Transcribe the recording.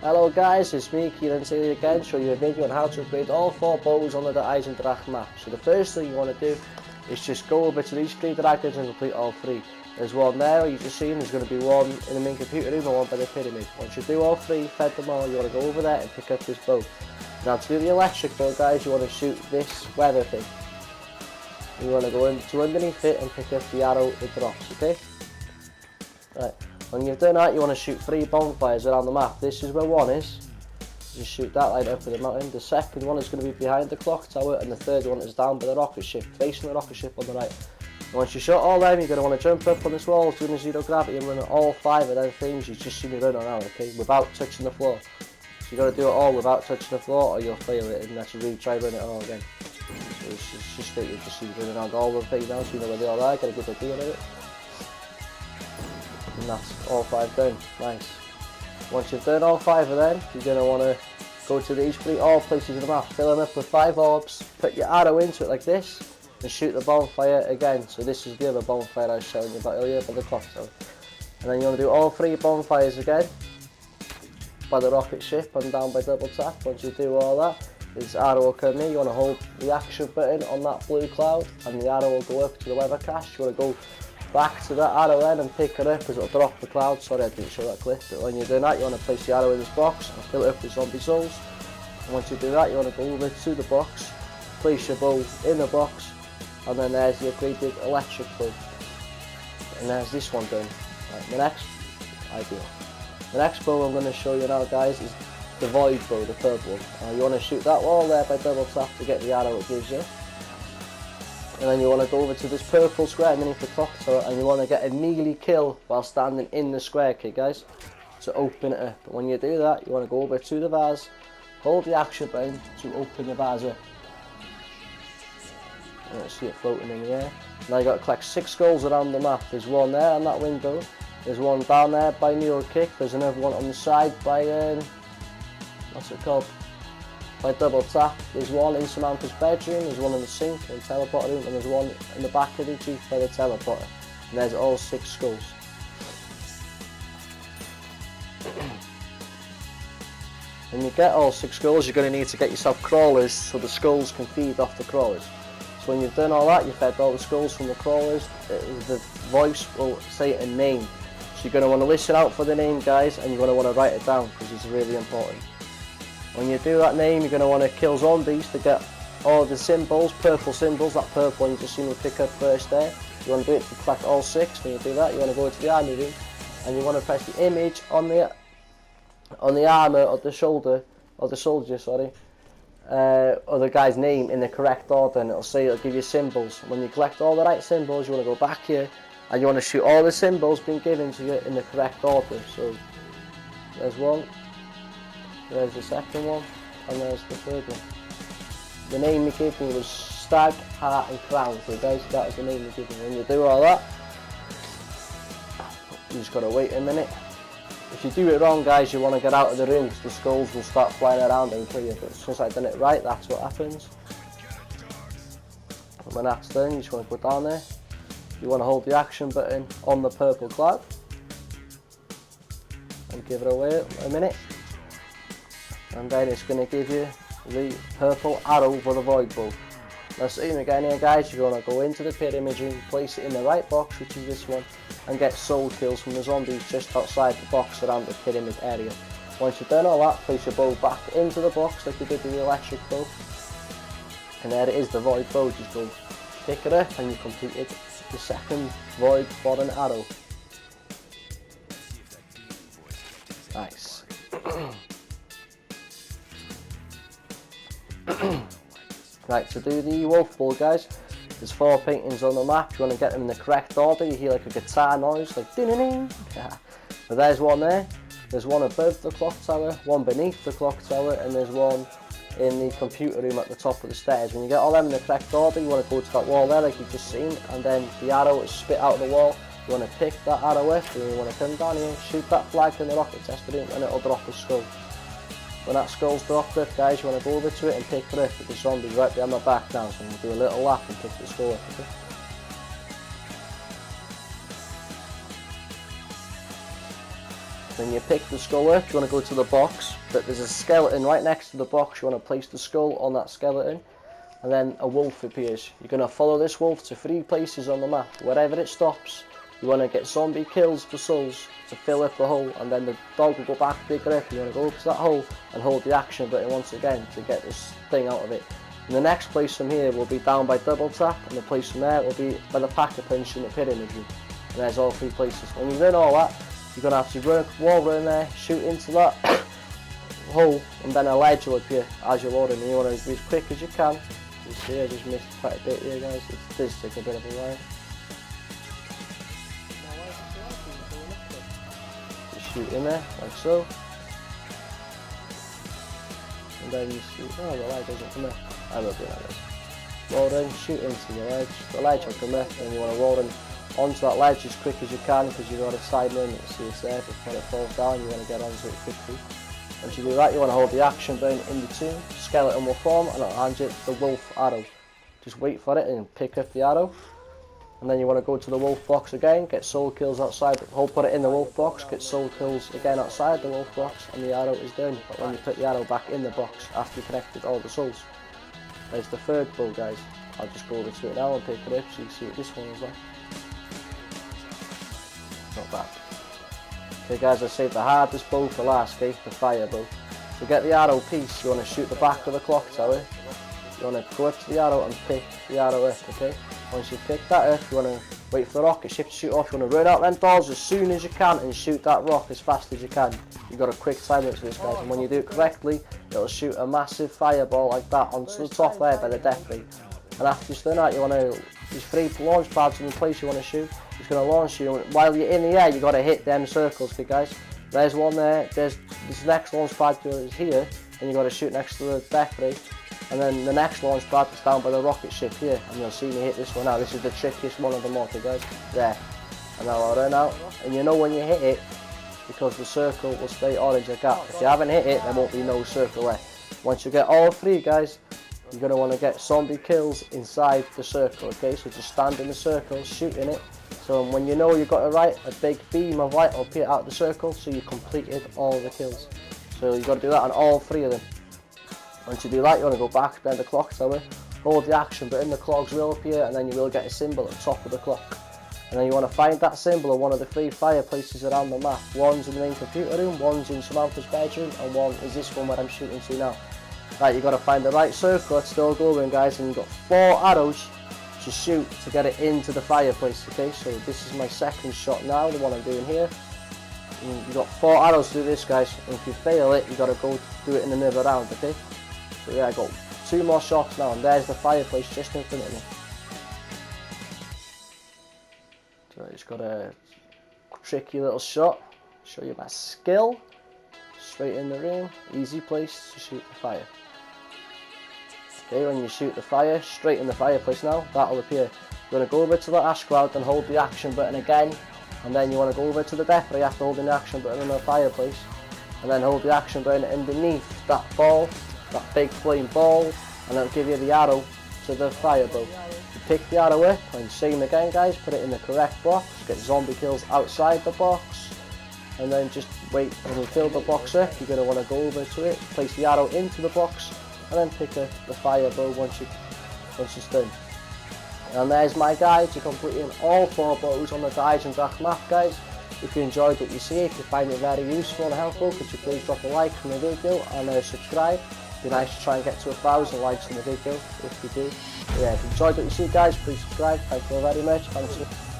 Hello guys, it's me, Kieran Taylor again, show you a video on how to upgrade all 4 bows on the eisendrache map. So the first thing you want to do is just go over to these 3 dragons and complete all 3. There's one there, you just seen, there's going to be one in the main computer room and one by the pyramid. Once you do all 3, fed them all, you want to go over there and pick up this bow. Now to do the electric bow guys, you want to shoot this weather thing. You want to go into underneath it and pick up the arrow it drops, okay? Right. When you've done that, you want to shoot 3 bonfires around the map. This is where one is. Just shoot that light up for the mountain. The second one is going to be behind the clock tower, and the third one is down by the rocket ship, facing the rocket ship on the right. And once you shot all them, you're going to want to jump up on this wall, doing a 0 gravity, and run all 5 of them things you just seen me run around, okay, without touching the floor. So you got to do it all without touching the floor, or you'll fail it, and that's really try running it all again. So it's just that you just see me running around all the things now, so you know where they all are. Get a good idea of it. And that's all 5 done. Nice. Once you've done all 5 of them, you're going to want to go to these 3 all places in the map, fill them up with 5 orbs, put your arrow into it like this, and shoot the bonfire again. So this is the other bonfire I was showing you about earlier by the clock tower. And then you want to do all 3 bonfires again, by the rocket ship and down by double tap. Once you do all that, this arrow will come in, you want to hold the action button on that blue cloud, and the arrow will go up to the weather cache. You want to go back to that arrow then and pick it up as it'll drop the cloud. Sorry I didn't show that clip, but when you're doing that you want to place the arrow in this box and fill it up with zombie souls. And once you do that you want to go over to the box, place your bow in the box, and then there's the upgraded electric bow. And there's this one done. Right, the next bow I'm going to show you now guys is the void bow, the purple one. You want to shoot that wall there by double tap to get the arrow it gives you. And then you want to go over to this purple square underneath the clock tower, and you want to get a melee kill while standing in the square, okay guys, to open it up. But when you do that, you want to go over to the vase, hold the action button to open the vase up. You don't see it floating in the air. Now you got to collect 6 skulls around the map. There's one there on that window, there's one down there by Neo Kick, there's another one on the side by, what's it called? By double tap. There's one in Samantha's bedroom, there's one in the sink and teleporter room, and there's one in the back of the Jeep by the teleporter. And there's all 6 skulls. When you get all 6 skulls, you're going to need to get yourself crawlers so the skulls can feed off the crawlers. So when you've done all that, you've fed all the skulls from the crawlers, the voice will say a name. So you're going to want to listen out for the name guys, and you're going to want to write it down because it's really important. When you do that name, you're going to want to kill zombies to get all the symbols, purple symbols, that purple one you just seen me pick up first there. You want to do it to collect all 6. When you do that, you want to go to the army room, and you want to press the image on the armour of the shoulder, or the soldier, sorry, or the guy's name in the correct order, and it'll give you symbols. When you collect all the right symbols, you want to go back here, and you want to shoot all the symbols being given to you in the correct order. So there's one. There's the second one, and there's the third one. The name you gave me was Stag, Heart and Crown, so guys, that was the name you gave me. When you do all that, you just gotta wait a minute. If you do it wrong guys, you want to get out of the room because the skulls will start flying around and kill you, but since I've done it right, that's what happens. And when that's done, you just want to go down there. You want to hold the action button on the purple cloud, and give it away a minute. And then it's going to give you the purple arrow for the void bow. Now same again here guys, you're going to go into the pyramid room, place it in the right box, which is this one, and get soul kills from the zombies just outside the box around the pyramid area. Once you've done all that, place your bow back into the box like you did with the electric bow. And there it is, the void bow. Just go pick it up and you completed the second void foreign arrow. Nice. Right, to do the wolf bowl guys, there's 4 paintings on the map. You want to get them in the correct order. You hear like a guitar noise, like ding ding ding. Yeah. But there's one there, there's one above the clock tower, one beneath the clock tower, and there's one in the computer room at the top of the stairs. When you get all them in the correct order, you want to go to that wall there like you've just seen, and then the arrow is spit out of the wall. You want to pick that arrow up, and you want to come down here, shoot that flag in the rocket tester room, and it'll drop a skull. When that skull's dropped up guys, you want to go over to it and pick it up with the zombies right behind my back now, so I'm going to do a little lap and pick the skull up, okay? When you pick the skull up, you want to go to the box, but there's a skeleton right next to the box. You want to place the skull on that skeleton, and then a wolf appears. You're going to follow this wolf to 3 places on the map. Wherever it stops, you want to get zombie kills for souls to fill up the hole, and then the dog will go back, pick it up. You want to go up to that hole and hold the action button once again to get this thing out of it. And the next place from here will be down by double tap, and the place from there will be by the pack-a-punch in the pyramid room. And there's all 3 places. When you've done all that, you're going to have to wall run there, shoot into that hole, and then a ledge will appear as you're loading. And you want to be as quick as you can. You see I just missed quite a bit here, guys. It does take a bit of a while. Just shoot in there, like so. And then you shoot, oh, the ledge doesn't come up. I'm not doing that. Roll in, shoot into the ledge. The ledge will come up, and you want to roll in onto that ledge as quick as you can, because you've got a side limit. See it's there, but when it falls down, you want to get onto it quickly. Once you do that, you want to hold the action button in between. Skeleton will form, and it'll hand you the wolf arrow. Just wait for it and pick up the arrow. And then you want to go to the wolf box again, get soul kills outside, put it in the wolf box, get soul kills again outside the wolf box, and the arrow is done. But when you put the arrow back in the box after you connected all the souls, there's the 3rd bow, guys. I'll just go over to it now and pick it up so you can see what this one is like. Not bad. Okay guys, I saved the hardest bow for last, okay? The fire bow. To get the arrow piece, you want to shoot the back of the clock tower. You want to go up to the arrow and pick the arrow up, okay? Once you pick that up, you want to wait for the rocket ship to shoot off. You want to run out them doors as soon as you can and shoot that rock as fast as you can. You've got a quick time limit for this, guys, and when you do it correctly, it'll shoot a massive fireball like that onto the top there by the death ray. And after you've done that, you want to, there's 3 launch pads in the place you want to shoot. It's going to launch you. While you're in the air, you've got to hit them circles, okay guys? There's one there, there's this next launch pad is here, and you've got to shoot next to the death ray. And then the next launch pad is down by the rocket ship here, and you'll see me hit this one now. This is the trickiest one of them all, okay guys? There. And now I'll run out, and you know when you hit it, because the circle will stay orange like that. If you haven't hit it, there won't be no circle there. Once you get all 3, guys, you're going to want to get zombie kills inside the circle, okay? So just stand in the circle, shooting it. So when you know you've got it right, a big beam of light will appear out the circle, so you completed all the kills. So you've got to do that on all 3 of them. Once you do that, you want to go back behind the clock tower, hold the action button, the clogs will appear, and then you will get a symbol at the top of the clock. And then you want to find that symbol in one of the 3 fireplaces around the map. One's in the main computer room, one's in Samantha's bedroom, and one is this one where I'm shooting to now. Right, you've got to find the right circle, it's still glowing, guys, and you've got 4 arrows to shoot to get it into the fireplace, okay? So this is my 2nd shot now, the one I'm doing here. And you've got 4 arrows to do this, guys, and if you fail it, you've got to go do it in another round, okay? So yeah, I got 2 more shots now, and there's the fireplace just in front of me. So I just got a tricky little shot, show you my skill. Straight in the room, easy place to shoot the fire. Okay, when you shoot the fire, straight in the fireplace now, that'll appear. You're going to go over to the ash cloud and hold the action button again, and then you want to go over to the death ray after holding the action button in the fireplace, and then hold the action button underneath that ball, that big flame ball, and it'll give you the arrow to the fire bow. You pick the arrow up, and same again guys, put it in the correct box, get zombie kills outside the box, and then just wait. When you fill the box up, you're going to want to go over to it, place the arrow into the box, and then pick up the fire bow once it's done. And there's my guide to completing all 4 bows on the eisendrache map, guys. If you enjoyed what you see, if you find it very useful and helpful, could you please drop a like on the video and subscribe. It'd be nice to try and get to 1,000 likes on the video if you do. Yeah, if you enjoyed what you see, guys, please subscribe. Thank you very much. Thanks.